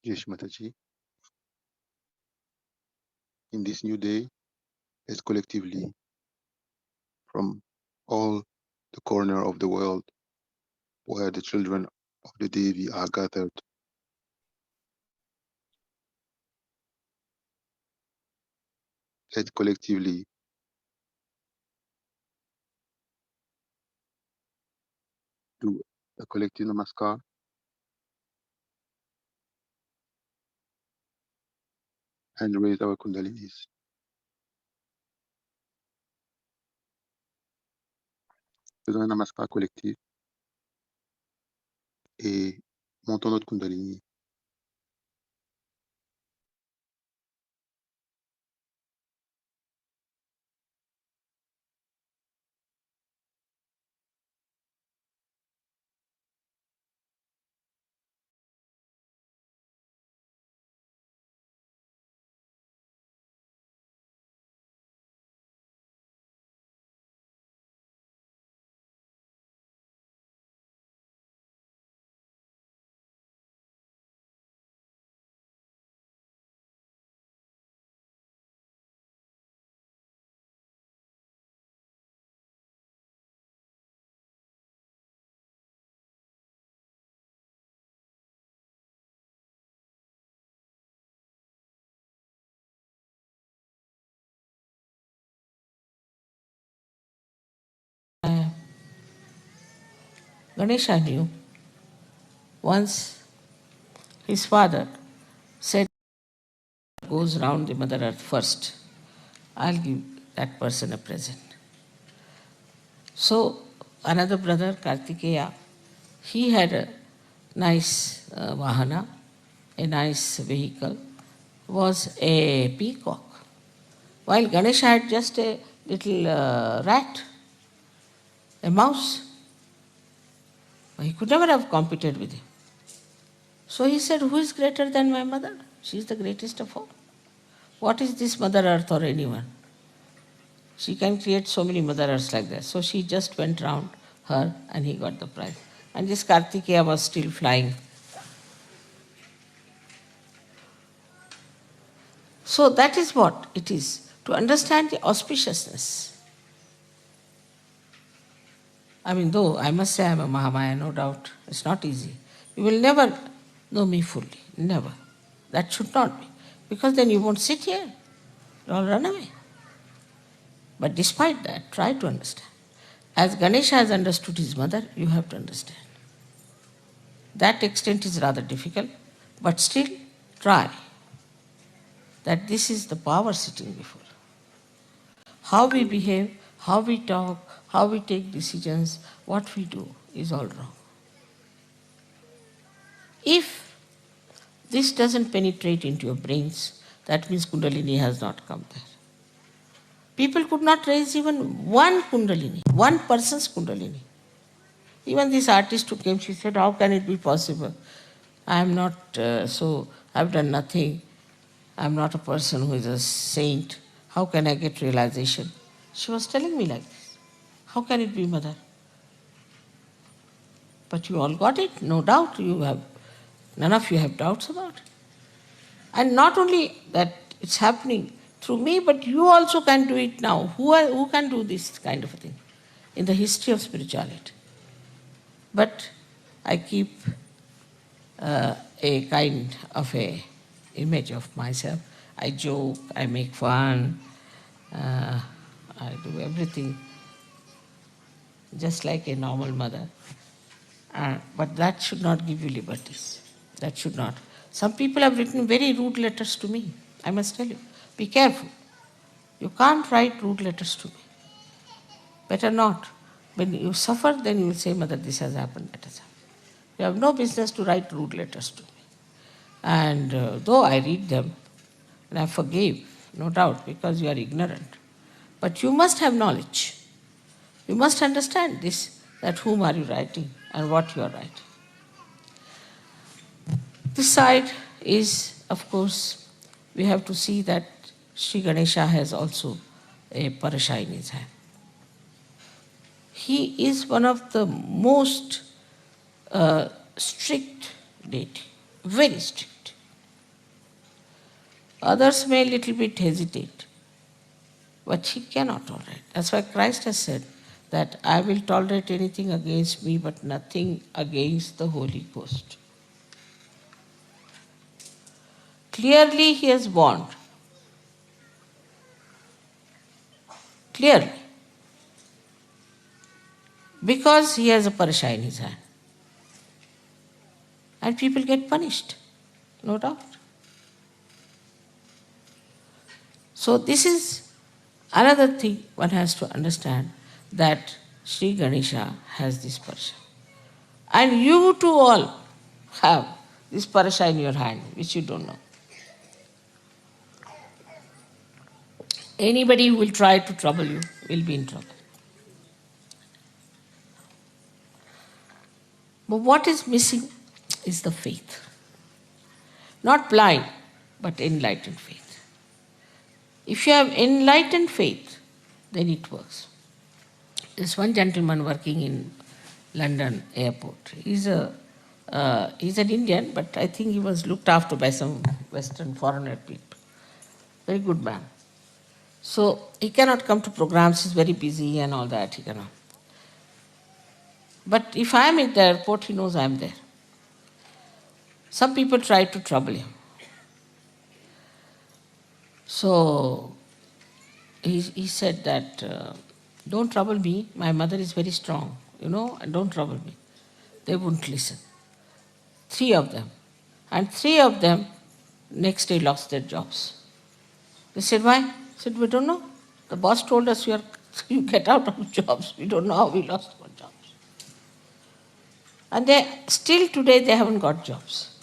Yes, Mataji. In this new day, let's collectively, from all the corner of the world where the children of the Devi are gathered, let's collectively do a collective namaskar and raise our kundalinis. Faisons un namaskar collectif et montons notre kundalini. Ganesha knew once his father said, goes round the Mother Earth first, I'll give that person a present. So another brother, Kartikeya, he had a nice vahana, a nice vehicle, was a peacock. While Ganesha had just a little rat, a mouse. He could never have competed with him. So he said, who is greater than my mother? She is the greatest of all. What is this Mother Earth or anyone? She can create so many Mother Earths like that. So she just went round her and he got the prize. And this Kartikeya was still flying. So that is what it is, to understand the auspiciousness. I mean, though I must say I am a Mahamaya, no doubt, it's not easy. You will never know me fully, never. That should not be. Because then you won't sit here, you'll all run away. But despite that, try to understand. As Ganesha has understood his mother, you have to understand. That extent is rather difficult, but still try. That this is the power sitting before. How we behave, how we talk, how we take decisions, what we do is all wrong. If this doesn't penetrate into your brains, that means Kundalini has not come there. People could not raise even one Kundalini, one person's Kundalini. Even this artist who came, she said, how can it be possible? I am not I've done nothing. I'm not a person who is a saint. How can I get realization? She was telling me like this. How can it be, Mother? But you all got it, no doubt. None of you have doubts about it. And not only that it's happening through me, but you also can do it now. Who can do this kind of a thing in the history of spirituality? But I keep a kind of a image of myself. I joke, I make fun, I do everything just like a normal mother. But that should not give you liberties. That should not. Some people have written very rude letters to me. I must tell you, be careful. You can't write rude letters to me. Better not. When you suffer, then you will say, Mother, this has happened, that has happened. You have no business to write rude letters to me. And though I read them, and I forgive, no doubt, because you are ignorant. But you must have knowledge. You must understand this, that whom are you writing and what you are writing. This side is, of course, we have to see that Sri Ganesha has also a parasha in his hand. He is one of the most strict deity, very strict. Others may a little bit hesitate, but he cannot tolerate. That's why Christ has said that I will tolerate anything against me, but nothing against the Holy Ghost. Clearly he has warned. Clearly. Because he has a parasha in his hand. And people get punished, no doubt. So this is another thing one has to understand, that Sri Ganesha has this parasha. And you too all have this parasha in your hand, which you don't know. Anybody who will try to trouble you will be in trouble. But what is missing is the faith. Not blind, but enlightened faith. If you have enlightened faith, then it works. There's one gentleman working in London airport. He's an Indian, but I think he was looked after by some Western foreigner people. Very good man. So he cannot come to programs, he's very busy and all that, he cannot. But if I am at the airport, he knows I am there. Some people try to trouble him. So he said that, don't trouble me, my mother is very strong, and don't trouble me. They wouldn't listen. 3 of them. And 3 of them next day lost their jobs. They said, why? I said, we don't know. The boss told us you get out of jobs. We don't know how we lost our jobs. And still today they haven't got jobs.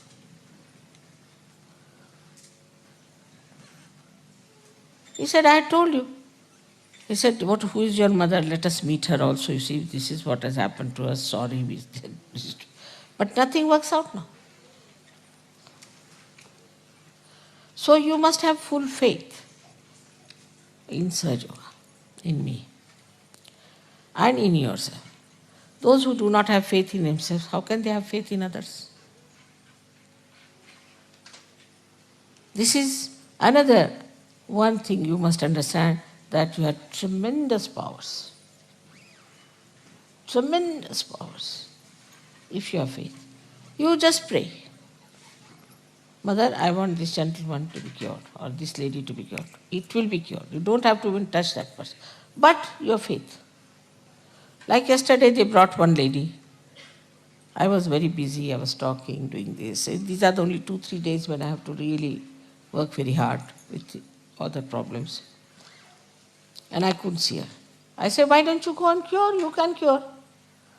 He said, I told you. He said, who is your mother? Let us meet her also. You see, this is what has happened to us. Sorry. But nothing works out now. So you must have full faith in Sahaja, in me, and in yourself. Those who do not have faith in themselves, how can they have faith in others? This is another one thing you must understand, that you have tremendous powers. Tremendous powers, if you have faith. You just pray. Mother, I want this gentleman to be cured, or this lady to be cured. It will be cured. You don't have to even touch that person. But your faith. Like yesterday, they brought one lady. I was very busy. I was talking, doing this. These are the only 2-3 days when I have to really work very hard with other problems. And I couldn't see her. I said, why don't you go and cure? You can cure.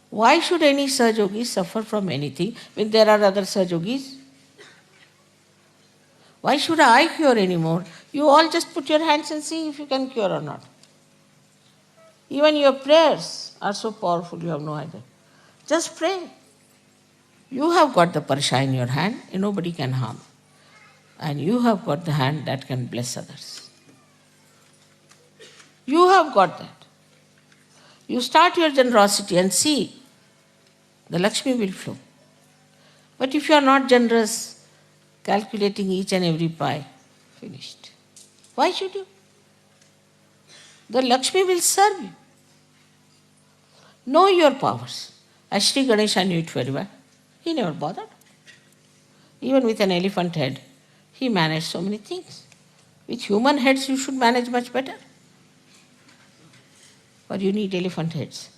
Why should any Sahaja suffer from anything when there are other Sahajogis? Why should I cure anymore? You all just put your hands and see if you can cure or not. Even your prayers are so powerful, you have no idea. Just pray. You have got the parasha in your hand, and nobody can harm. And you have got the hand that can bless others. You have got that. You start your generosity and see, the Lakshmi will flow. But if you are not generous, calculating each and every pie, finished. Why should you? The Lakshmi will serve you. Know your powers. As Shri Ganesha knew it very well. He never bothered. Even with an elephant head, he managed so many things. With human heads, you should manage much better. But you need elephant heads.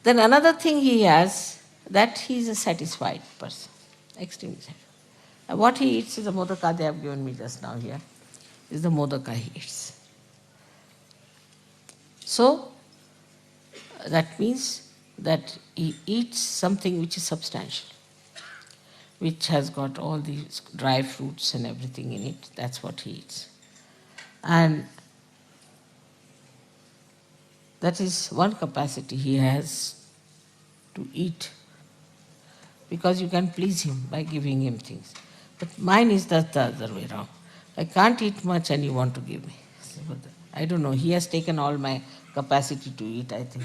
Then another thing he has, that he is a satisfied person, extremely satisfied. And what he eats is the modaka they have given me just now here, is the modaka he eats. So, that means that he eats something which is substantial, which has got all these dry fruits and everything in it. That's what he eats. And that is one capacity he has to eat, because you can please him by giving him things. But mine is the other way around. I can't eat much and you want to give me. I don't know, he has taken all my capacity to eat, I think.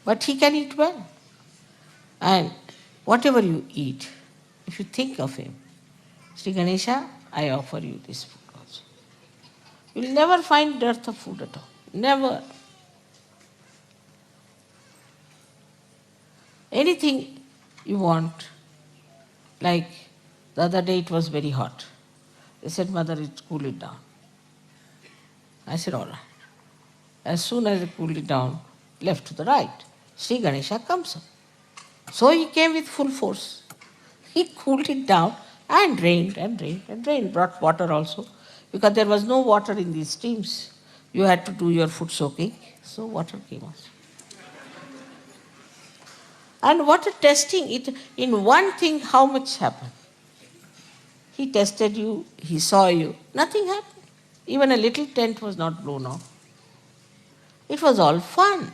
But he can eat well. And whatever you eat, if you think of him, Sri Ganesha, I offer you this food also. You will never find dearth of food at all. Never. Anything you want, like the other day it was very hot. They said, Mother, cool it down. I said, all right. As soon as I cooled it down, left to the right, Sri Ganesha comes up. So he came with full force. He cooled it down and drained and drained and drained. Brought water also, because there was no water in these streams. You had to do your foot soaking, so water came out. And water testing, it in one thing, how much happened? He tested you, he saw you, nothing happened. Even a little tent was not blown off. It was all fun.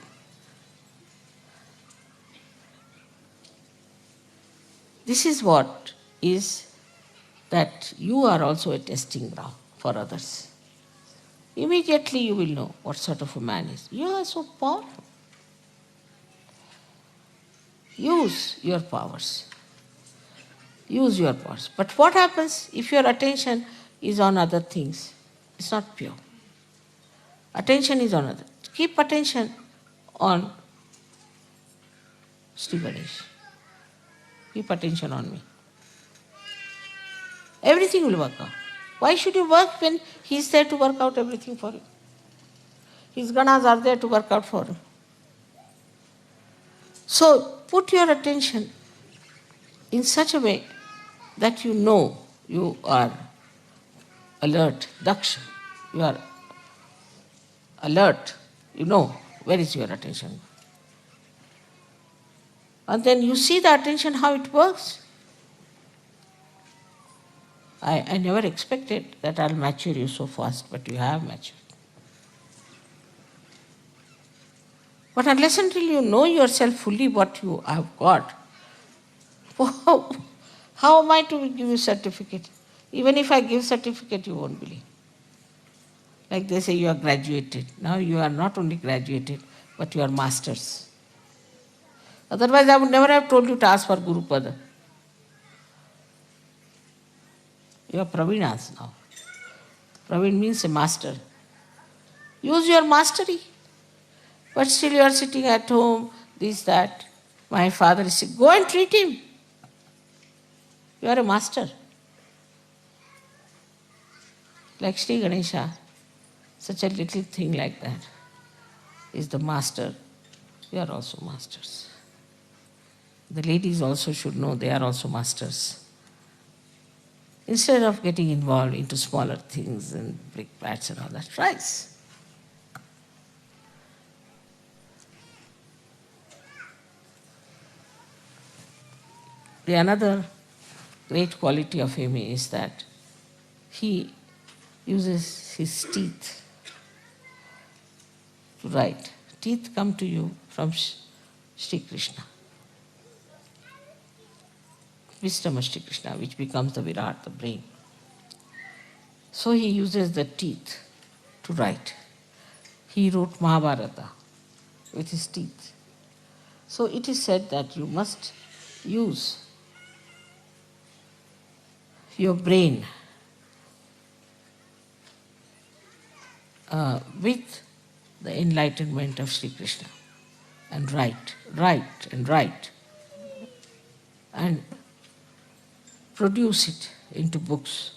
This is what is that you are also a testing ground for others. Immediately you will know what sort of a man is. You are so powerful. Use your powers. Use your powers. But what happens if your attention is on other things? It's not pure. Attention is on other. Keep attention on Sri Ganesh. Keep attention on me. Everything will work out. Why should you work when he's there to work out everything for you? His ganas are there to work out for you. So put your attention in such a way that you know you are alert, daksha. You are alert. You know where is your attention. And then you see the attention, how it works. I never expected that I'll mature you so fast, but you have matured. But unless until you know yourself fully what you have got, how am I to give you certificate? Even if I give certificate, you won't believe. Like they say, you are graduated. Now you are not only graduated, but you are masters. Otherwise, I would never have told you to ask for Guru Pada. You are Pravinas now. Pravin means a master. Use your mastery. But still you are sitting at home, this, that. My father is sick. Go and treat him. You are a master. Like Sri Ganesha, such a little thing like that is the master. You are also masters. The ladies also should know they are also masters. Instead of getting involved into smaller things and brickbats and all that, rise. The another great quality of him is that he uses his teeth to write. Teeth come to you from Sri Krishna. Wisdom of Sri Krishna, which becomes the Virat, the brain. So he uses the teeth to write. He wrote Mahabharata with his teeth. So it is said that you must use your brain with the enlightenment of Sri Krishna and write and produce it into books.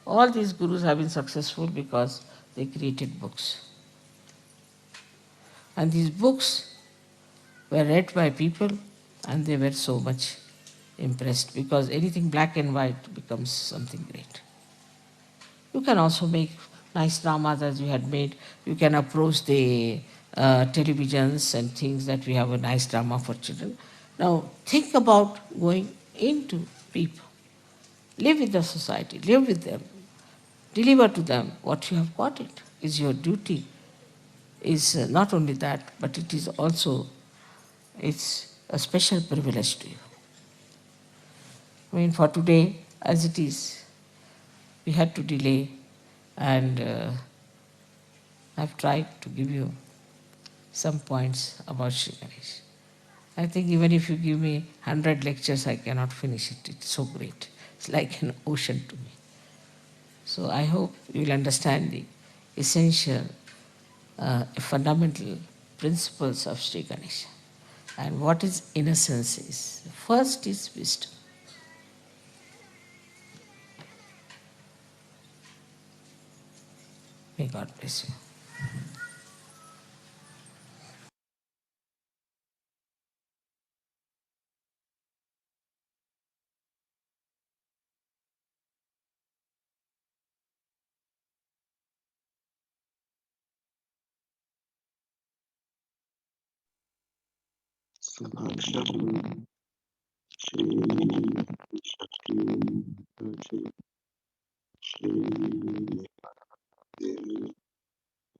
All these gurus have been successful because they created books. And these books were read by people and they were so much impressed, because anything black and white becomes something great. You can also make nice dramas as we had made. You can approach the televisions and things that we have a nice drama for children. Now think about going into people. Live with the society, live with them. Deliver to them what you have got. It is your duty. Is not only that, but it is also, it's a special privilege to you. I mean, for today, as it is, we had to delay, and I've tried to give you some points about Sri Ganesh. I think even if you give me 100 lectures, I cannot finish it. It's so great. It's like an ocean to me. So I hope you will understand the essential, fundamental principles of Sri Ganesha. And what is innocence is? First is wisdom. May God bless you. Sahaja, Shri, Shakti, Shri, Shri, Devi,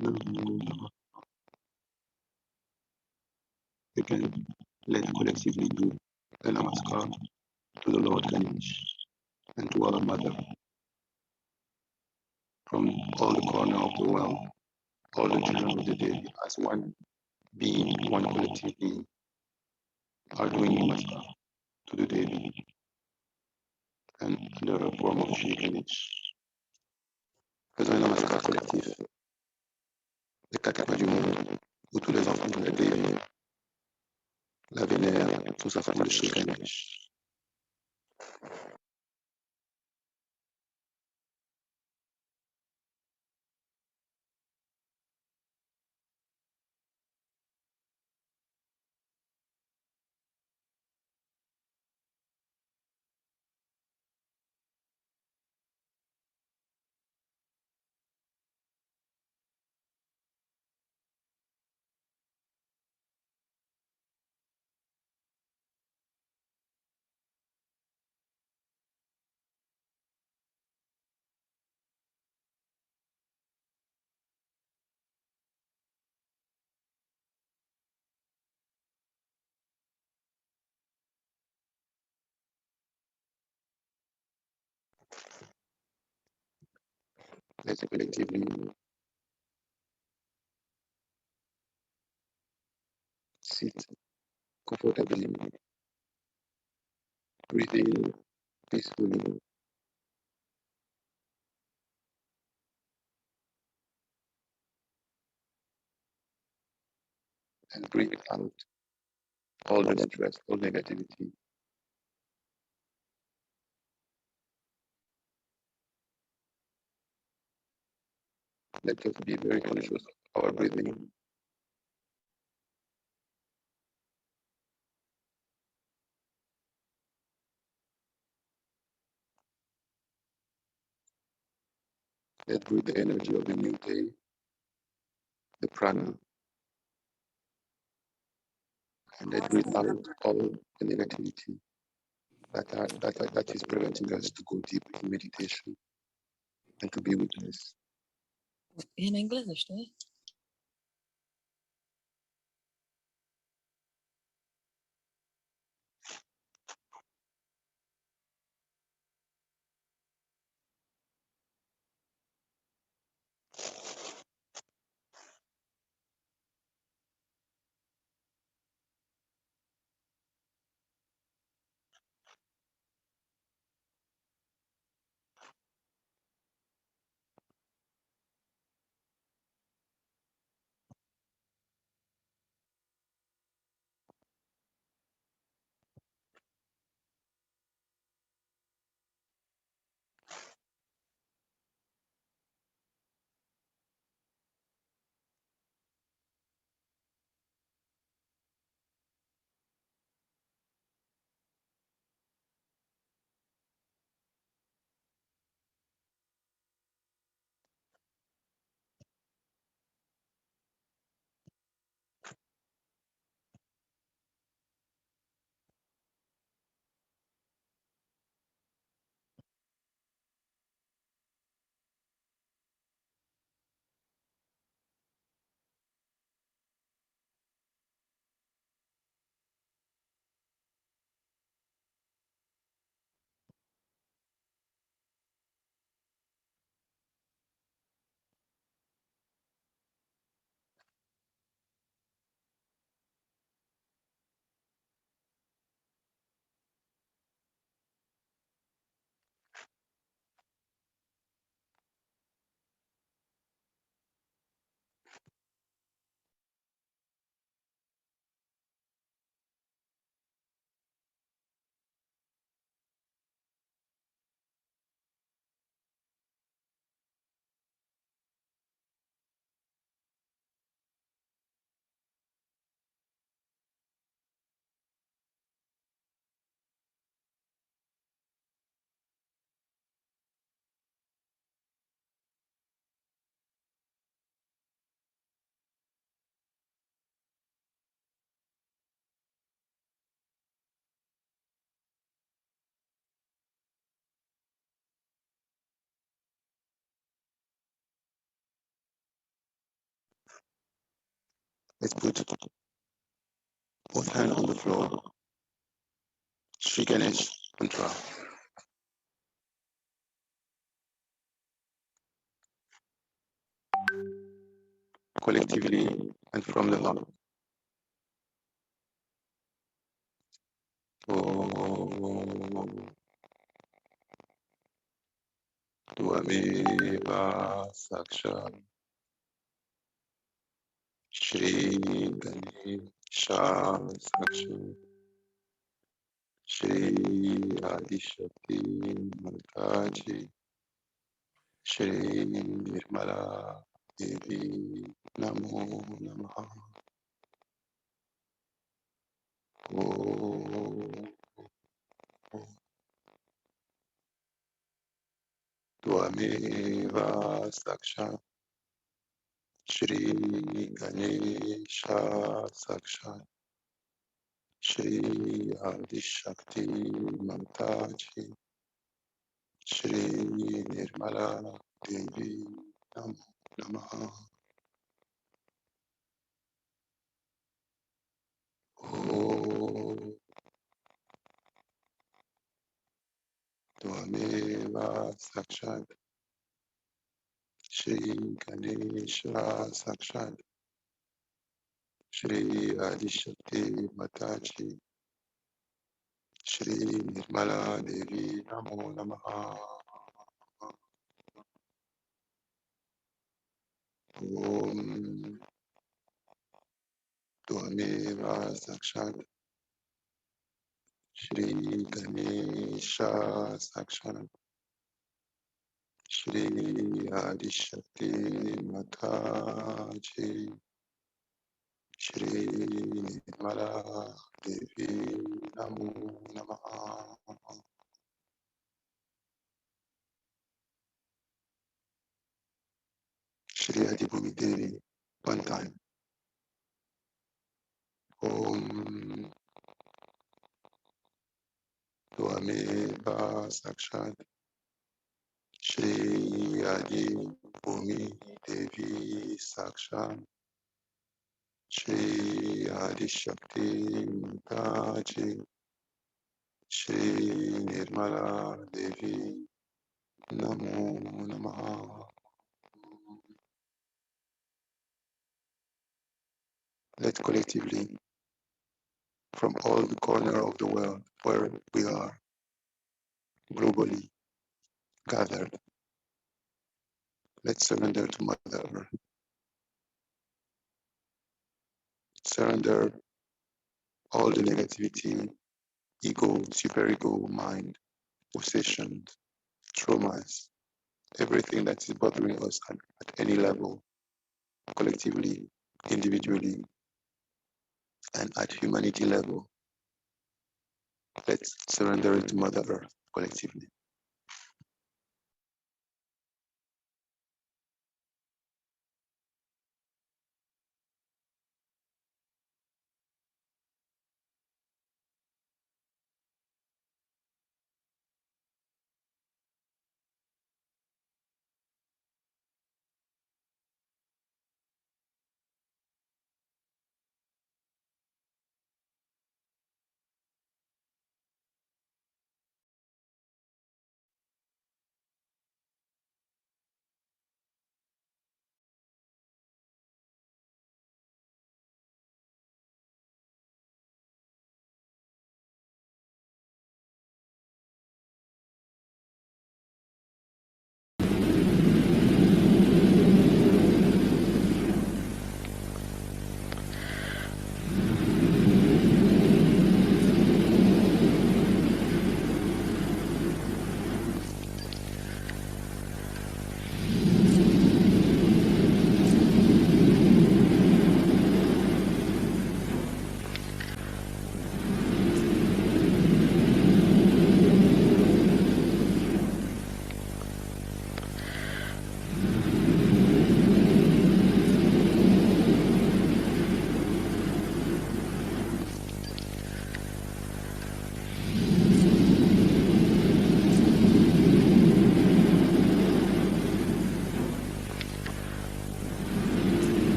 Namo. Again, let's collectively do a namaskar to the Lord Ganesh and to our Mother from all the corner of the world, all the children of the day, as one being, one collective being, are doing namaskar to the Devi and the form of Shri Ganesh. Faisons un namaskar collectif des quatre coins du monde, où tous les enfants de la Devi la vénèrent sous sa forme de Shri Ganesh. Let's collectively sit comfortably, breathe in peacefully, and breathe out all the stress, all negativity. Let us be very conscious of our breathing. Let's breathe the energy of the new day, the prana, and let's breathe out all the negativity that is preventing us to go deep in meditation and to be witness. In English, no? Let's put both hands on the floor. Shri Ganesh mantra. Collectively and from the heart. Om Tvameva Saksha Shri Ganesha Saksha Shri Adishakti Mataji Shri Nirmala Devi Namo Namaha Om Tvameva Saksha Shri Ganesha Saksha Shri Adishakti Mataji Shri Nirmala Devi Namo Namaha Om Tvameva Sakshat Shri Ganesha Sakshat Shri Adishakti Mataji Shri Nirmala Devi Namo Namaha Om Tvameva Sakshat Shri Ganesha Sakshat Shri Adishakti Mataji Shri Nirmala Devi Namo Namaha Shri Adibhumi Devi one time. Om Tvameva Sakshat Shri Adibhumi Devi Sakshat Shri Adishakti Mataji Shri Nirmala Devi Namo Namaha. Let's collectively, from all the corner of the world where we are globally gathered, let's surrender to Mother Earth. Surrender all the negativity, ego, superego, mind, possessions, traumas, everything that is bothering us at any level, collectively, individually, and at humanity level. Let's surrender it to Mother Earth collectively.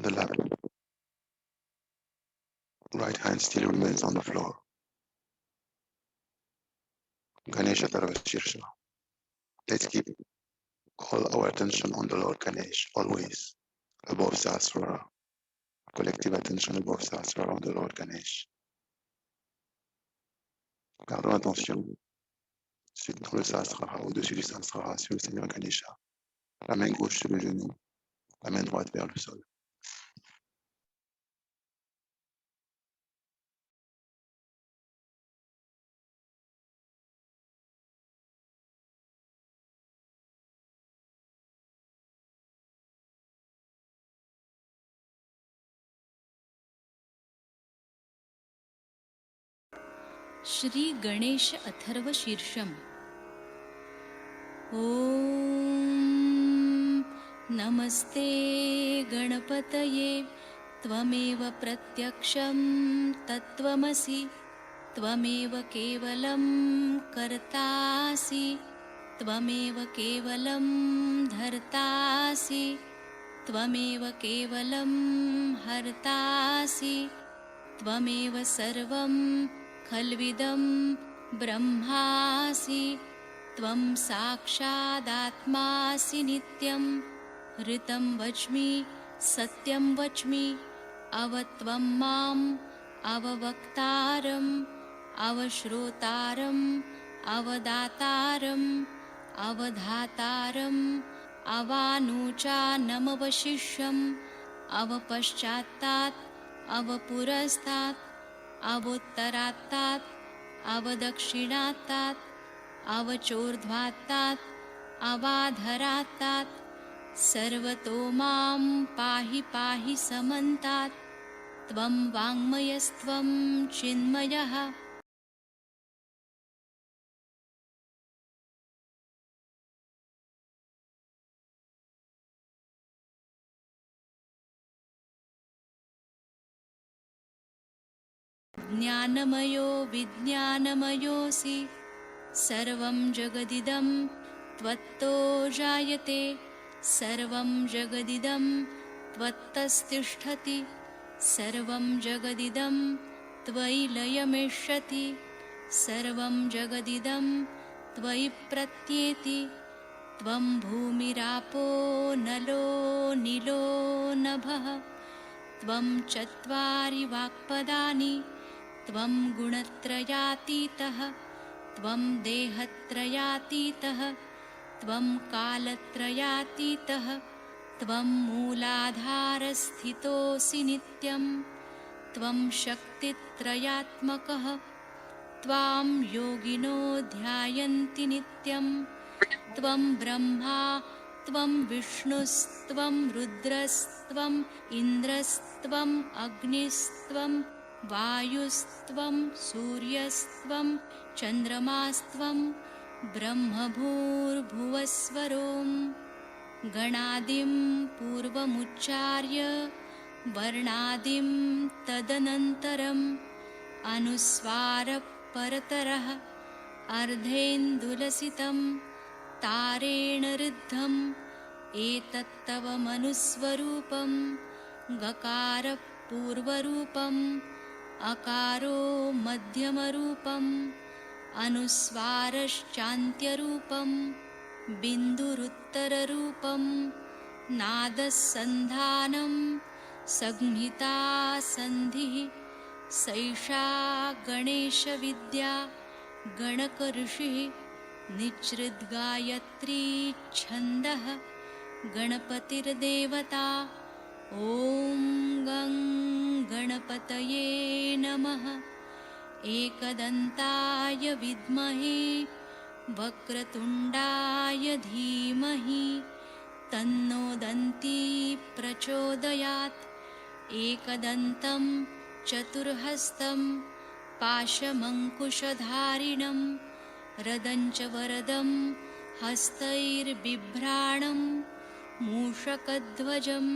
the lap. Right hand still remains on the floor. Ganesha Tarva Shirsha. Let's keep all our attention on the Lord Ganesh, always above Sahasrara. Collective attention above Sahasrara on the Lord Ganesh. Gardons l'attention dans le Sahasrara, au-dessus du Sahasrara, sur le Seigneur Ganesha. La main gauche sur le genou, la main droite vers le sol. Shri Ganesh Atharva शीर्षम। ॐ नमस्ते गणपतये त्वमेव प्रत्यक्षं तत्त्वमसि त्वमेव केवलं कर्तासि त्वमेव केवलं धर्तासि त्वमेव केवलं हर्तासि त्वमेव सर्वं खल्विदं ब्रह्मासि त्वं साक्षादात्मासि नित्यं ऋतं वच्मि सत्यं वच्मि अवत्वं माम् अववक्तारम् अवश्रोतारम् अवदातारम् अवधातारम् अवानुचानमवशिष्यम् अवपश्चात्तात् अवपुरस्तात् अवोत्तरात्तात् अवदक्षिणात्तात् अवचोर्ध्वात्तात् अवाधरात्तात् सर्वतो मां पाहि पाहि समन्तात् त्वं वाङ्मयस्त्वं चिन्मयः ज्ञानमयो विज्ञानमयोऽसि सर्वं जगदिदं त्वत्तो जायते सर्वं जगदिदं त्वत्तस्तिष्ठति सर्वं जगदिदं त्वयि लयमिष्यति सर्वं जगदिदं त्वयि प्रत्येति त्वं भूमिरापो नलो नीलो नभः त्वं चत्वारि वाक्पदानि त्वं गुणत्रयातीतः त्वं देहत्रयातीतः त्वं कालत्रयातीतः त्वं मूलाधारस्थितोऽसि नित्यं त्वं शक्तित्रयात्मकः त्वां योगिनो ध्यायन्ति नित्यं त्वं ब्रह्मा त्वं विष्णुस्त्वं रुद्रस्त्वम् इन्द्रस्त्वम् अग्निस्त्वं वायुस्त्वं सूर्यस्त्वं चन्द्रमास्त्वं ब्रह्मभूर्भुवस्वरों गणादिं पूर्वमुच्चार्य वर्णादिं तदनन्तरम् अनुस्वारपरतरः अर्धेन्दुलसितं तारेण ऋद्धम् एतत्तव मनुस्वरूपं गकारः पूर्वरूपम् अकारो मध्यमरूपम् अनुस्वारश्चान्त्यरूपं बिन्दुरुत्तररूपं नादसन्धानं संहिता सन्धिः सैषा गणेशविद्या गणकऋषिः निच्छृद्गायत्री छन्दः गणपतिर्देवता ॐ गं गणपतये नमः एकदन्ताय विद्महे वक्रतुण्डाय धीमहि तन्नो दन्ती प्रचोदयात् एकदन्तं चतुर्हस्तं पाशमङ्कुशधारिणं रदञ्च वरदं हस्तैर्बिभ्राणं मूषकध्वजं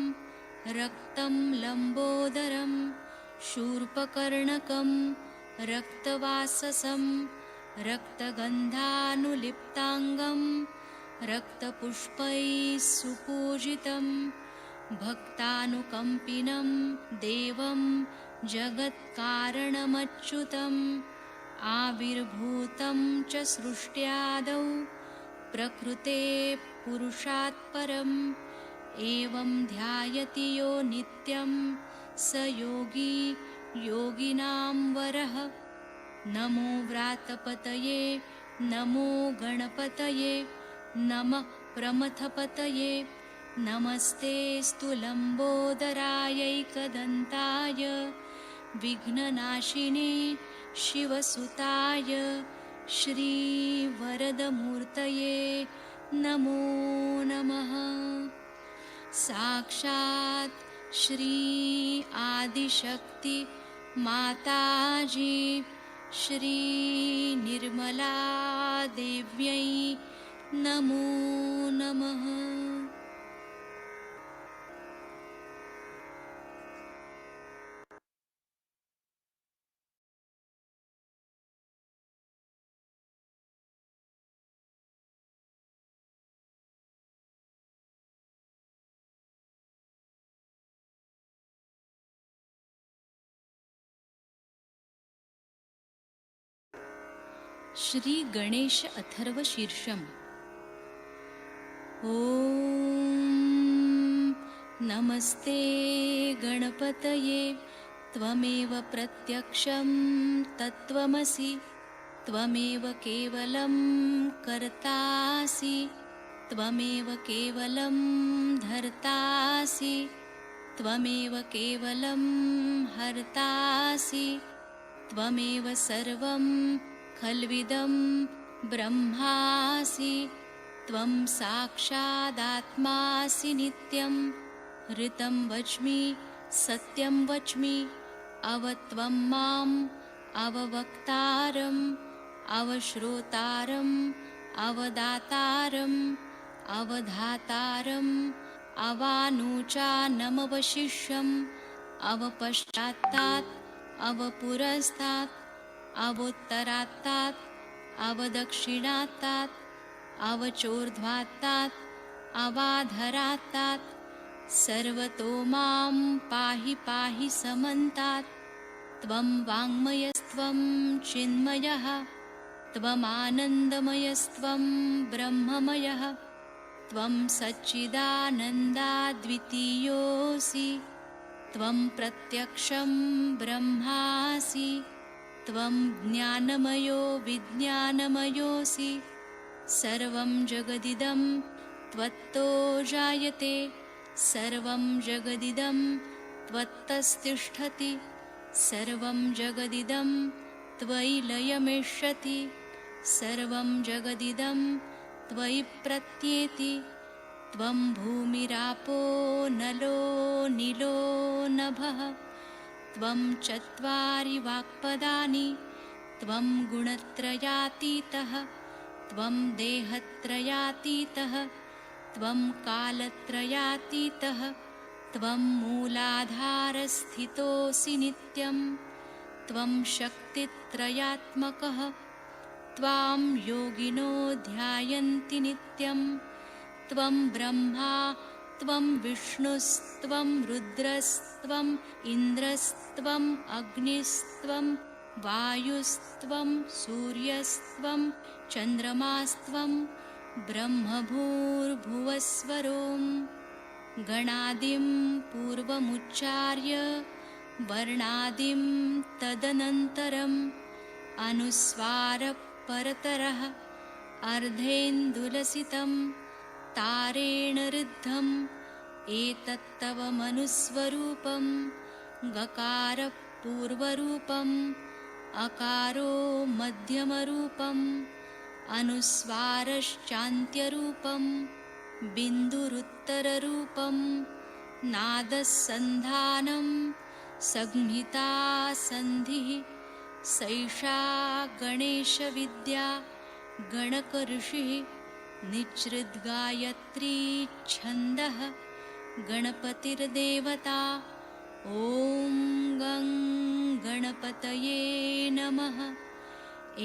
रक्तं लम्बोदरं शूर्पकर्णकं रक्तवाससं रक्तगन्धानुलिप्ताङ्गं रक्तपुष्पैः सुपूजितं भक्तानुकम्पिनं देवं जगत्कारणमच्युतम् आविर्भूतं च सृष्ट्यादौ प्रकृते पुरुषात् परम् एवं ध्यायति यो नित्यं स योगी योगिनां वरः। नमो व्रातपतये नमो गणपतये नमः प्रमथपतये नमस्तेऽस्तु लम्बोदरायैकदन्ताय विघ्ननाशिने शिवसुताय श्रीवरदमूर्तये नमो नमः। साक्षात् श्री आदिशक्ति माताजी श्री निर्मला देव्यै नमो नमः। श्री गणेश अथर्व शीर्षम्। ॐ नमस्ते गणपतये त्वमेव प्रत्यक्षं तत्त्वमसि त्वमेव केवलं कर्तासि त्वमेव केवलं धर्तासि त्वमेव केवलं हर्तासि त्वमेव सर्वं खल्विदं ब्रह्मासि त्वं साक्षादात्मासि नित्यं ऋतं वच्मि सत्यं वच्मि अवत्वं माम् अववक्तारम् अवश्रोतारम् अवदातारम् अवधातारम् अवानूचानमवशिष्यम् अवपश्चात्तात् अवपुरस्तात् अवोत्तरात्तात् अवदक्षिणात्तात् अवचोर्ध्वात्तात् अवाधरात्तात् सर्वतो मां पाहि पाहि समन्तात् त्वं वाङ्मयस्त्वं चिन्मयः त्वमानन्दमयस्त्वं ब्रह्ममयः त्वं सच्चिदानन्दाद्वितीयोऽसि त्वं प्रत्यक्षं ब्रह्मासि त्वं ज्ञानमयो विज्ञानमयोऽसि सर्वं जगदिदं त्वत्तो जायते सर्वं जगदिदं त्वत्तस्तिष्ठति सर्वं जगदिदं त्वयि लयमेष्यति सर्वं जगदिदं त्वयि प्रत्येति त्वं भूमिरापो नलो नीलो नभः त्वं चत्वारि वाक्पदानि त्वं गुणत्रयातीतः त्वं देहत्रयातीतः त्वं कालत्रयातीतः त्वं मूलाधारस्थितोऽसि नित्यं त्वं शक्तित्रयात्मकः त्वां योगिनो ध्यायन्ति नित्यं त्वं ब्रह्मा त्वं विष्णुस्त्वं रुद्रस्त्वम् इन्द्रस्त्वम् अग्निस्त्वं वायुस्त्वं सूर्यस्त्वं चन्द्रमास्त्वं ब्रह्मभूर्भुवस्वरों गणादिं पूर्वमुच्चार्य वर्णादिं तदनन्तरम् अनुस्वारपरतरः अर्धेन्दुलसितं तारेण ऋद्धम् एतत्तव मनुस्वरूपं गकारः पूर्वरूपम् अकारो मध्यमरूपम् अनुस्वारश्चान्त्यरूपं बिन्दुरुत्तररूपं नादसन्धानं संहिता सन्धिः सैषा गणेशविद्या गणकऋषिः निच्छृद्गायत्री छन्दः गणपतिर्देवता ॐ गं गणपतये नमः।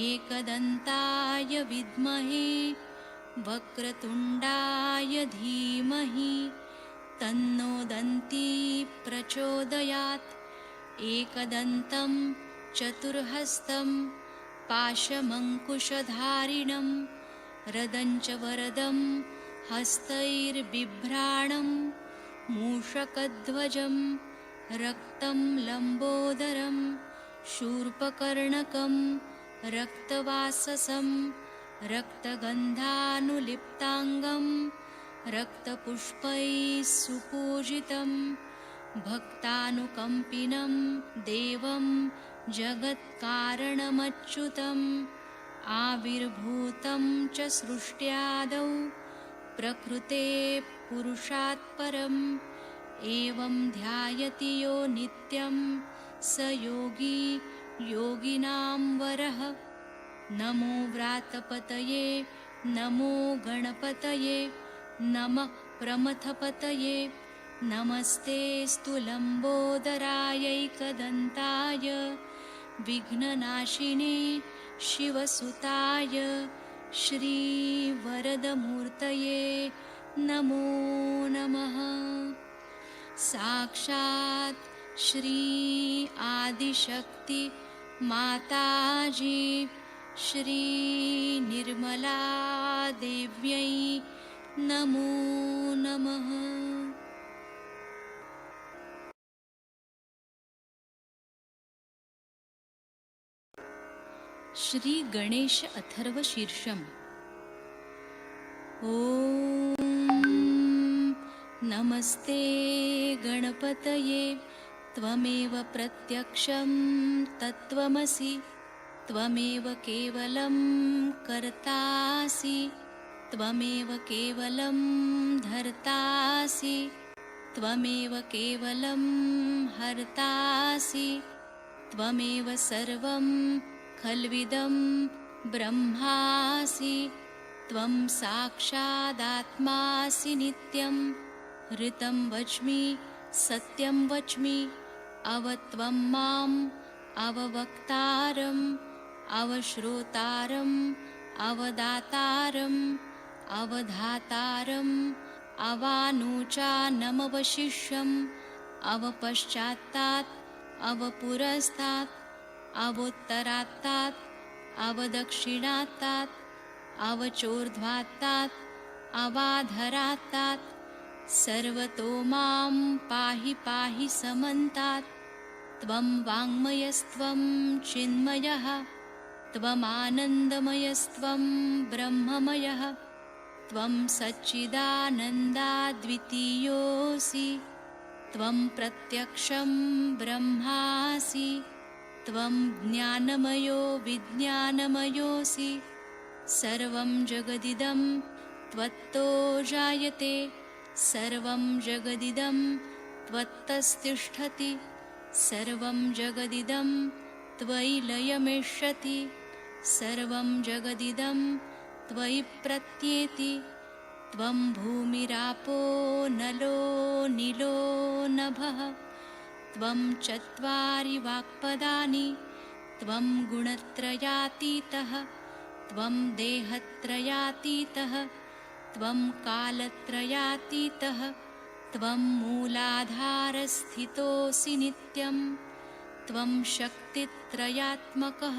एकदन्ताय विद्महे वक्रतुण्डाय धीमहि तन्नो दन्ती प्रचोदयात्। एकदन्तं चतुर्हस्तं पाशमङ्कुशधारिणं रदञ्च वरदं हस्तैर्बिभ्राणं मूषकध्वजं रक्तं लम्बोदरं शूर्पकर्णकं रक्तवाससं रक्तगन्धानुलिप्ताङ्गं रक्तपुष्पैः सुपूजितं भक्तानुकम्पिनं देवं जगत्कारणमच्युतम् आविर्भूतं च सृष्ट्यादौ प्रकृते पुरुषात् परम् एवं ध्यायति यो नित्यं स योगी योगिनां वरः। नमो व्रातपतये नमो गणपतये नमः प्रमथपतये नमस्तेऽस्तु लम्बोदरायैकदन्ताय विघ्ननाशिने शिवसुताय श्रीवरदमूर्तये नमो नमः। साक्षात् श्री आदिशक्ति माताजी श्री निर्मला देव्यै नमो नमः। श्री गणेश अथर्व शीर्षम। ॐ नमस्ते गणपतये त्वमेव प्रत्यक्षं तत्त्वमसि त्वमेव केवलं कर्तासि त्वमेव केवलं धर्तासि त्वमेव केवलं हर्तासि त्वमेव सर्वं खल्विदं ब्रह्मासि त्वं साक्षादात्मासि नित्यं ऋतं वच्मि सत्यं वच्मि अवत्वं माम् अववक्तारम् अवश्रोतारम् अवदातारम् अवधातारम् अवानूचानमवशिष्यम् अवपश्चात्तात् अवपुरस्तात् अवोत्तरात्तात् अवदक्षिणात्तात् अवचोर्ध्वात्तात् अवाधरात्तात् सर्वतो मां पाहि पाहि समन्तात् त्वं वाङ्मयस्त्वं चिन्मयः त्वमानन्दमयस्त्वं ब्रह्ममयः त्वं सच्चिदानन्दाद्वितीयोऽसि त्वं प्रत्यक्षं ब्रह्मासि त्वं ज्ञानमयो विज्ञानमयोऽसि सर्वं जगदिदं त्वत्तो जायते सर्वं जगदिदं त्वत्तस्तिष्ठति सर्वं जगदिदं त्वयि लयमेष्यति सर्वं जगदिदं त्वयि प्रत्येति त्वं भूमिरापो नलो नीलो नभः त्वं चत्वारि वाक्पदानि त्वं गुणत्रयातीतः त्वं देहत्रयातीतः त्वं कालत्रयातीतः त्वं मूलाधारस्थितोऽसि नित्यं त्वं शक्तित्रयात्मकः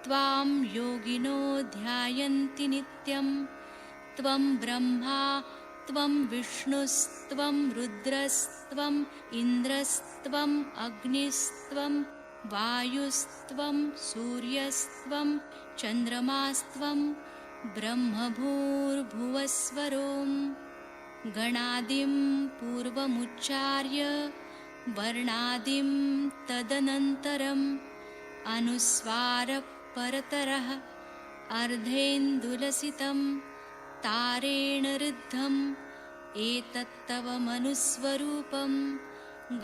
त्वां योगिनो ध्यायन्ति नित्यं त्वं ब्रह्मा त्वं विष्णुस्त्वं रुद्रस्त्वम् इन्द्रस्त्वम् अग्निस्त्वं वायुस्त्वं सूर्यस्त्वं चन्द्रमास्त्वं ब्रह्मभूर्भुवस्वरों गणादिं पूर्वमुच्चार्य वर्णादिं तदनन्तरम् अनुस्वारः परतरः अर्धेन्दुलसितं तारेण ऋद्धम् एतत्तव मनुस्वरूपं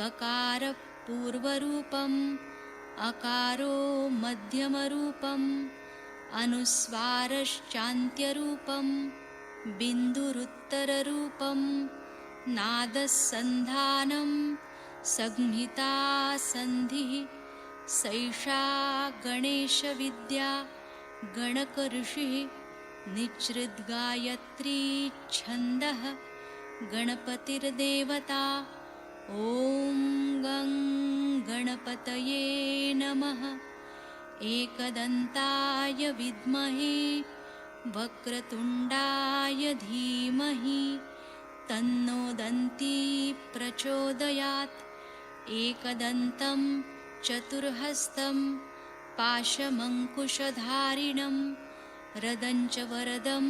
गकारः पूर्वरूपम् अकारो मध्यमरूपम् अनुस्वारश्चान्त्यरूपं बिन्दुरुत्तररूपं नादसन्धानं संहिता सन्धिः सैषा गणेशविद्या गणकऋषिः निच्छृद्गायत्री छन्दः गणपतिर्देवता। ॐ गं गणपतये नमः। एकदन्ताय विद्महे वक्रतुण्डाय धीमहि तन्नो दन्ती प्रचोदयात्। एकदन्तं चतुर्हस्तं पाशमङ्कुशधारिणं रदञ्च वरदं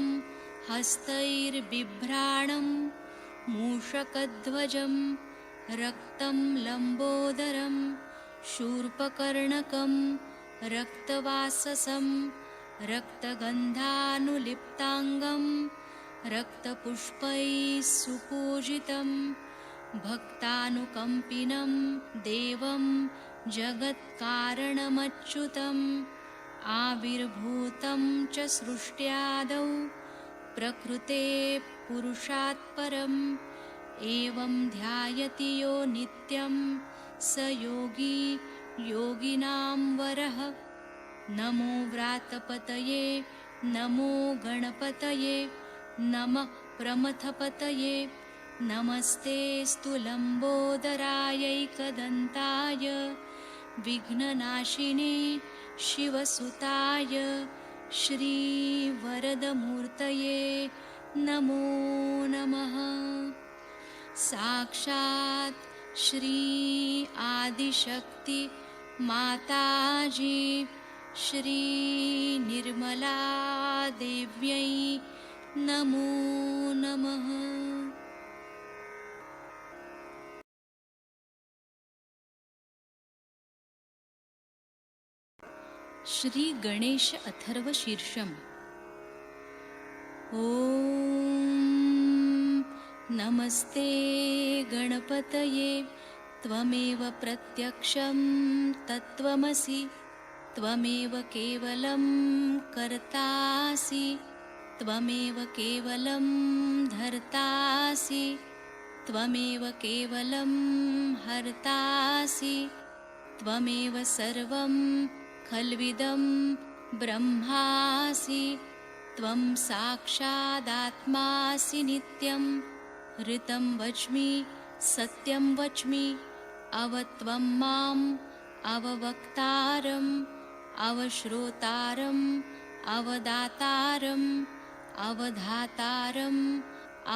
हस्तैर्बिभ्राणं मूषकध्वजं रक्तं लम्बोदरं शूर्पकर्णकं रक्तवाससं रक्तगन्धानुलिप्ताङ्गं रक्तपुष्पैः सुपूजितं भक्तानुकम्पिनं देवं जगत्कारणमच्युतम् आविर्भूतं च सृष्ट्यादौ प्रकृते पुरुषात् परम् एवं ध्यायति यो नित्यं स योगी योगिनां वरः। नमो व्रातपतये नमो गणपतये नमः प्रमथपतये नमस्तेऽस्तु लम्बोदरायैकदन्ताय विघ्ननाशिने शिवसुताय श्रीवरदमूर्तये नमो नमः। साक्षात् श्री आदिशक्ति माताजी श्री निर्मला देव्यै नमो नमः। श्री गणेश अथर्व शीर्षम्। ॐ नमस्ते गणपतये त्वमेव प्रत्यक्षं तत्त्वमसि त्वमेव केवलं कर्तासि त्वमेव केवलं धर्तासि त्वमेव केवलं हर्तासि त्वमेव सर्वं खल्विदं ब्रह्मासि त्वं साक्षादात्मासि नित्यं ऋतं वच्मि सत्यं वच्मि अवत्वं माम् अववक्तारम् अवश्रोतारम् अवदातारम् अवधातारम्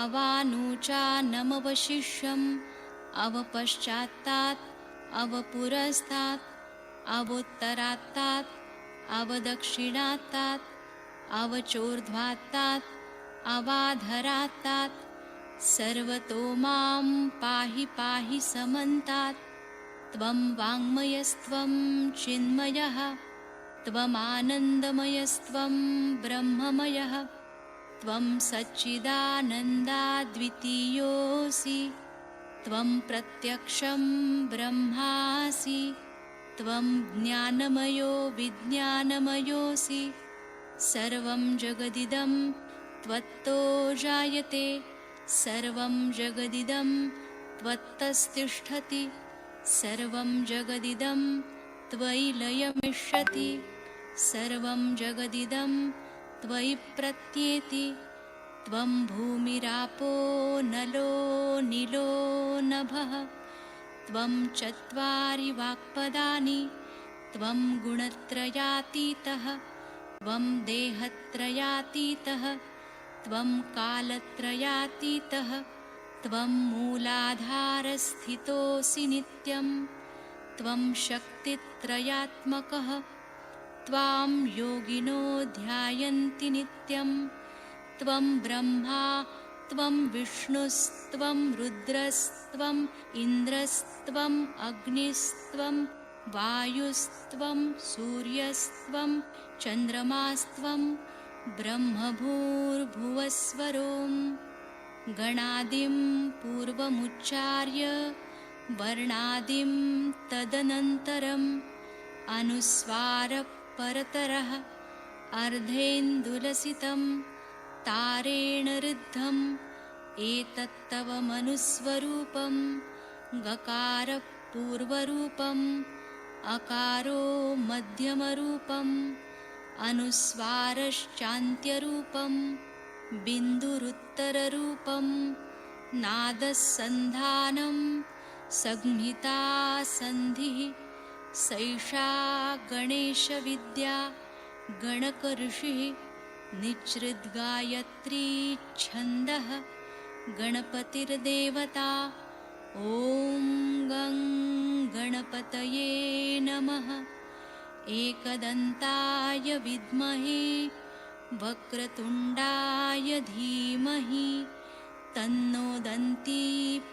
अवानुचानमवशिष्यम् अवपश्चात्तात् अवपुरस्तात् अवोत्तरात्तात् अवदक्षिणात्तात् अवचोर्ध्वात्तात् अवाधरात्तात् सर्वतो मां पाहि पाहि समन्तात्। त्वं वाङ्मयस्त्वं चिन्मयः त्वमानन्दमयस्त्वं ब्रह्ममयः त्वं सच्चिदानन्दाद्वितीयोऽसि त्वं प्रत्यक्षं ब्रह्मासि त्वं ज्ञानमयो विज्ञानमयोऽसि सर्वं जगदिदं त्वत्तो जायते सर्वं जगदिदं त्वत्तस्तिष्ठति सर्वं जगदिदं त्वयि लयमिष्यति सर्वं जगदिदं त्वयि प्रत्येति त्वं भूमिरापो नलो नीलो नभः त्वं चत्वारि वाक्पदानि त्वं गुणत्रयातीतः त्वं देहत्रयातीतः त्वं कालत्रयातीतः त्वं मूलाधारस्थितोऽसि नित्यं त्वं शक्तित्रयात्मकः त्वां योगिनो ध्यायन्ति नित्यं त्वं ब्रह्मा त्वं विष्णुस्त्वं रुद्रस्त्वम् इन्द्रस्त्वम् अग्निस्त्वं वायुस्त्वं सूर्यस्त्वं चन्द्रमास्त्वं ब्रह्मभूर्भुवस्वरों गणादिं पूर्वमुच्चार्य वर्णादिं तदनन्तरम् अनुस्वारपरतरः अर्धेन्दुलसितं तारेण ऋद्धम् एतत्तव मनुस्वरूपं गकारपूर्वरूपम् अकारो मध्यमरूपम् अनुस्वारश्चान्त्यरूपं बिन्दुरुत्तररूपं नादसन्धानं संहिता सन्धिः सैषा गणेशविद्या गणकऋषिः निच्छृद्गायत्री छन्दः गणपतिर्देवता। ॐ गं गणपतये नमः। एकदन्ताय विद्महे वक्रतुण्डाय धीमहि तन्नो दन्ती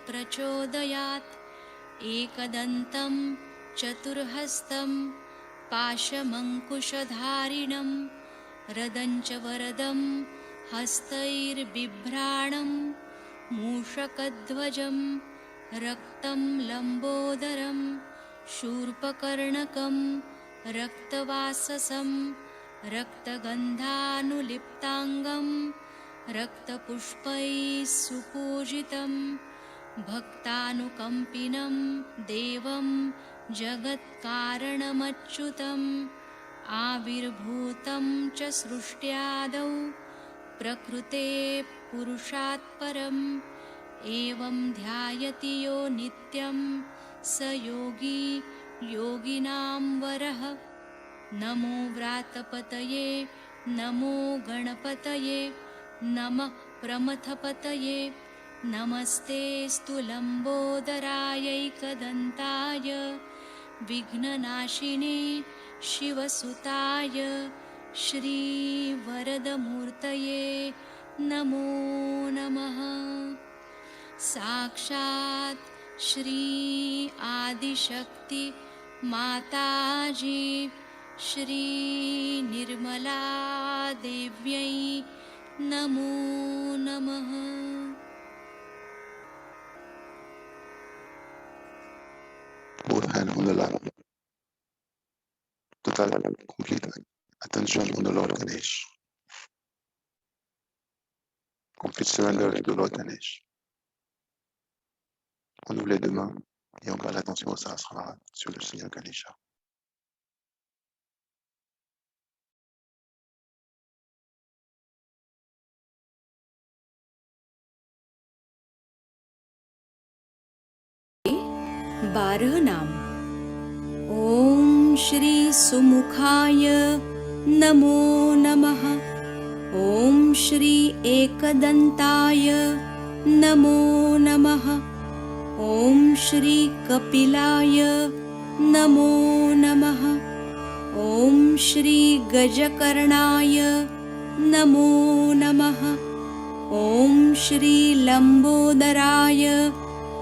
प्रचोदयात्। एकदन्तं चतुर्हस्तं पाशमङ्कुशधारिणं रदञ्च वरदं हस्तैर्बिभ्राणं मूषकध्वजं रक्तं लम्बोदरं शूर्पकर्णकं रक्तवाससं रक्तगन्धानुलिप्ताङ्गं रक्तपुष्पैः सुपूजितं भक्तानुकम्पिनं देवं जगत्कारणमच्युतम् आविर्भूतं च सृष्ट्यादौ प्रकृते पुरुषात् परम् एवं ध्यायति यो नित्यं स योगी योगिनां वरः। नमो व्रातपतये नमो गणपतये नमः प्रमथपतये नमस्तेऽस्तु लम्बोदरायैकदन्ताय विघ्ननाशिने शिवसुताय श्रीवरदमूर्तये नमो नमः। साक्षात् श्री आदिशक्ति माताजी श्री निर्मला देव्यै नमो नमः। Both hands on the lap. Total complete attention on the Lord Ganesh. Complete surrender to the Lord Ganesh. On ouvre les deux mains et on garde l'attention au Sahasrara sur le Seigneur Ganesha. बारह नाम। ॐ श्री सुमुखाय नमो नमः। ॐ श्री एकदन्ताय नमो नमः। ॐ श्री कपिलाय नमो नमः। ॐ श्री गजकर्णाय नमो नमः। ॐ श्री लम्बोदराय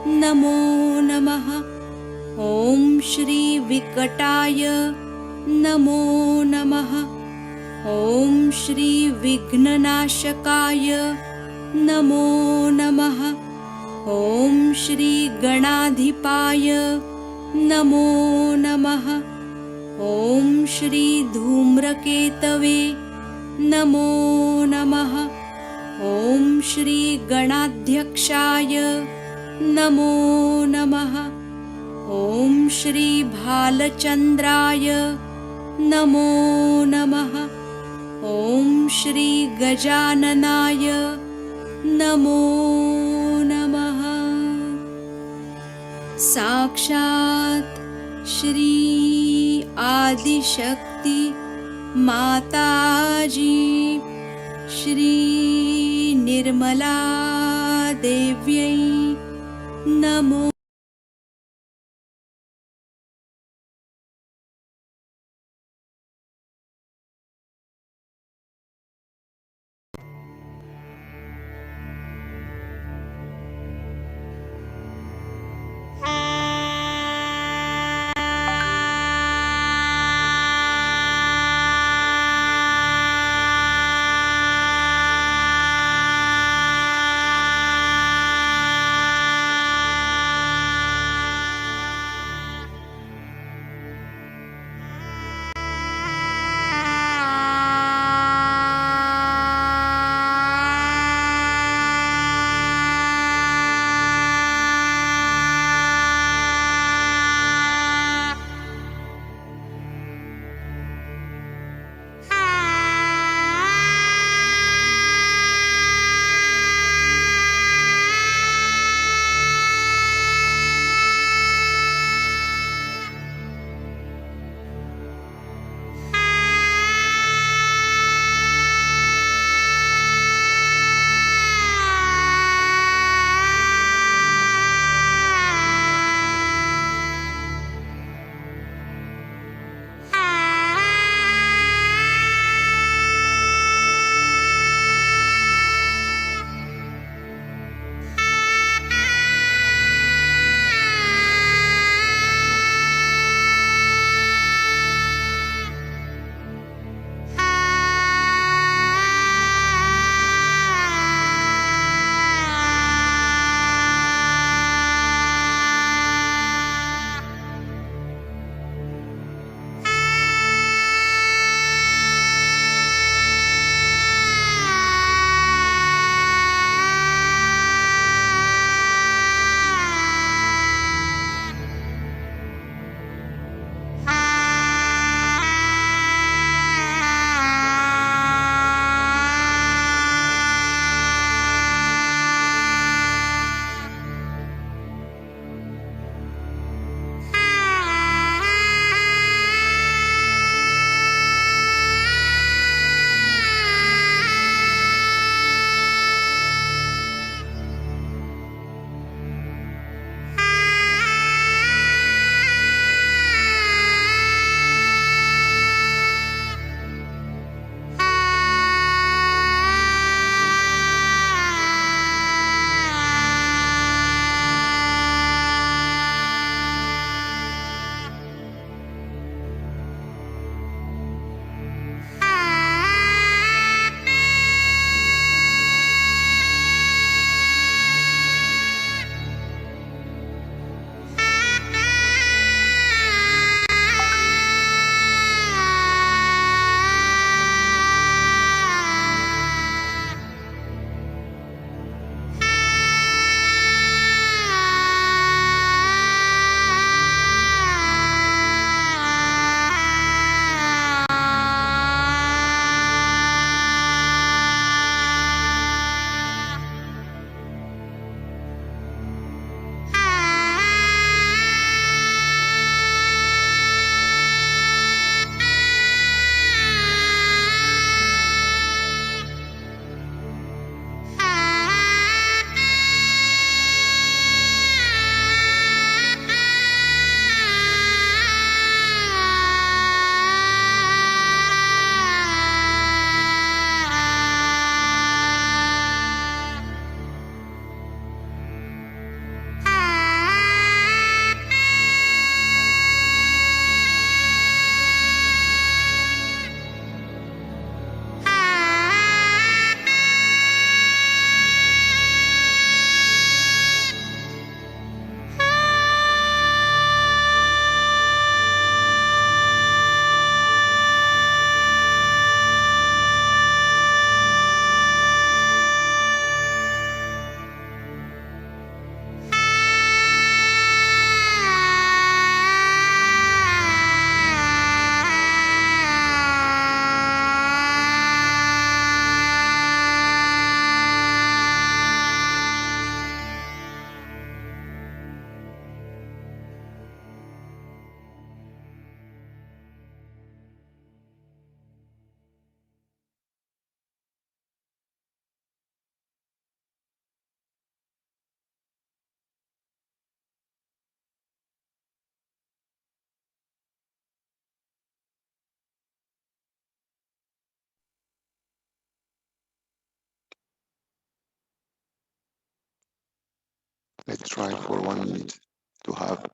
नमो नमः। ॐ श्री विकटाय नमो नमः। ॐ श्री विघ्ननाशकाय नमो नमः। ॐ श्री गणाधिपाय नमो नमः। ॐ श्री धूम्रकेतवे नमो नमः। ॐ श्री गणाध्यक्षाय नमो नमः। ॐ श्री भालचन्द्राय नमो नमः। ॐ श्री गजाननाय नमो नमः। साक्षात् श्री आदिशक्ति माताजी श्री निर्मला देव्यै नमो। Let's try for 1 minute to have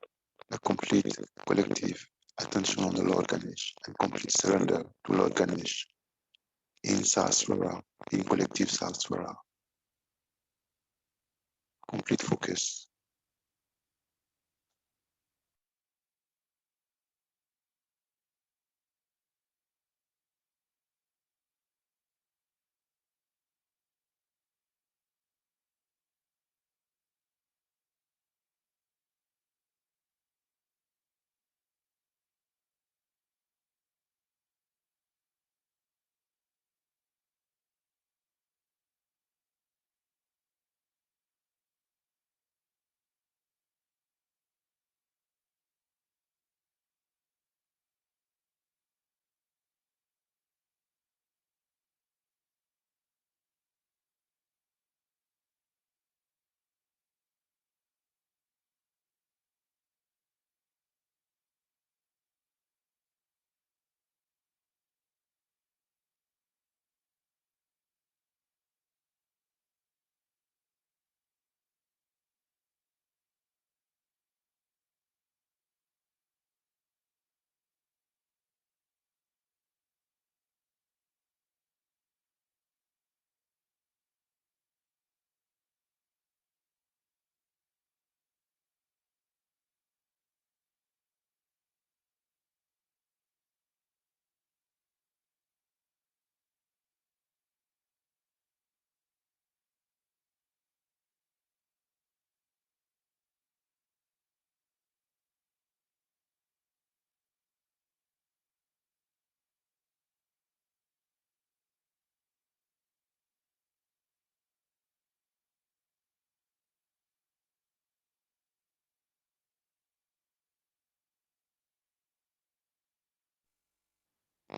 a complete collective attention on the Lord Ganesh and complete surrender to Lord Ganesh in Sahasrara, in collective Sahasrara. Complete focus.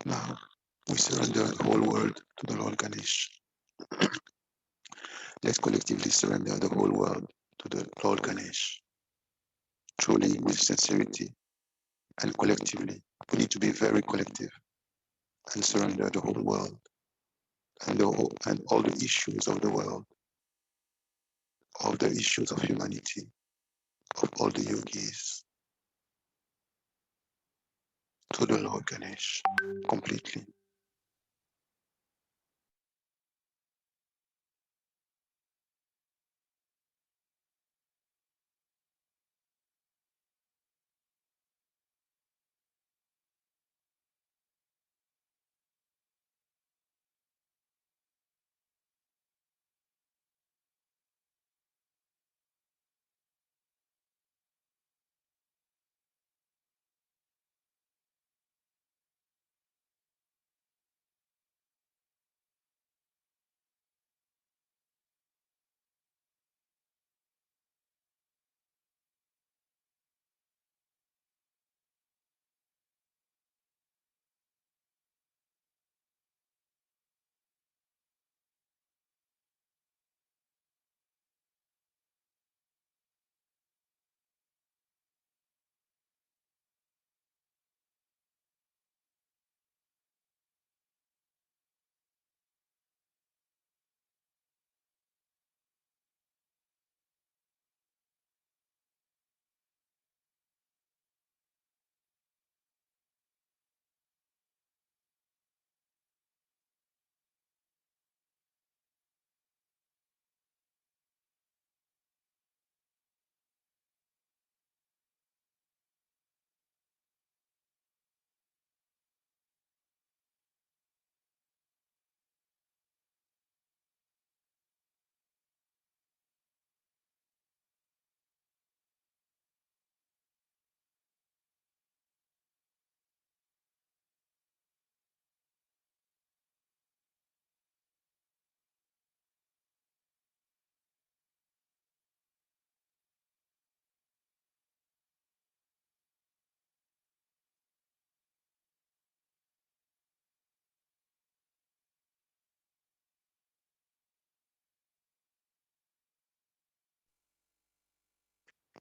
Now we surrender the whole world to the Lord Ganesh. Let's collectively surrender the whole world to the Lord Ganesh, truly with sincerity and collectively. We need to be very collective and surrender the whole world and all the issues of the world, all the issues of humanity, of all the yogis to the Lord Ganesh completely.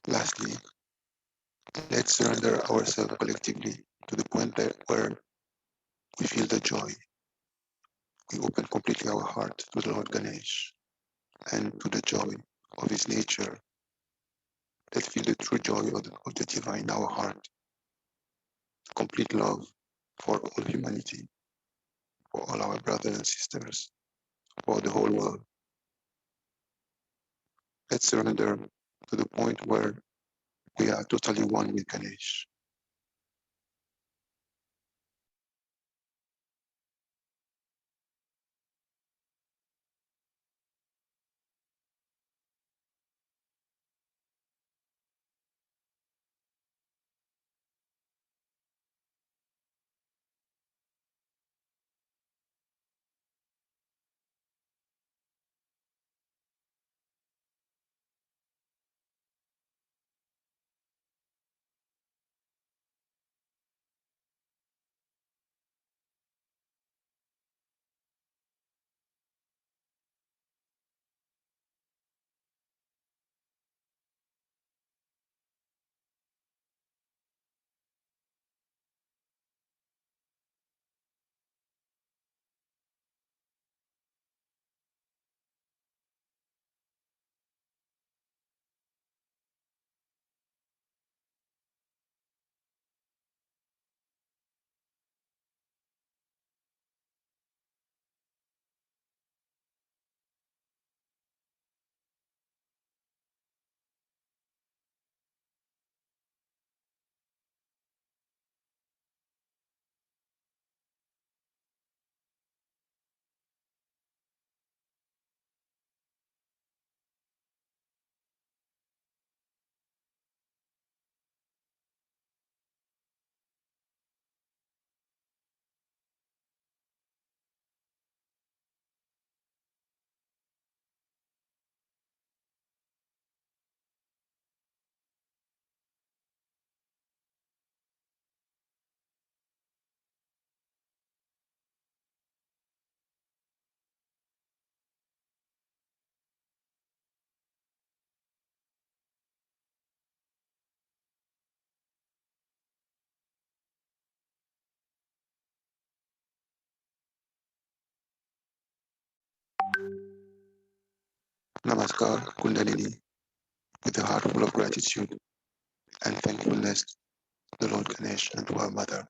Lastly, let's surrender ourselves collectively to the point where we feel the joy. We open completely our heart to the Lord Ganesh and to the joy of his nature Let's feel the true joy of the divine in our heart, complete love for all humanity, for all our brothers and sisters, for the whole world. Let's surrender to the point where we are totally one with Ganesh. Namaskar, Kundalini, with a heart full of gratitude and thankfulness to the Lord Ganesh and to our Mother.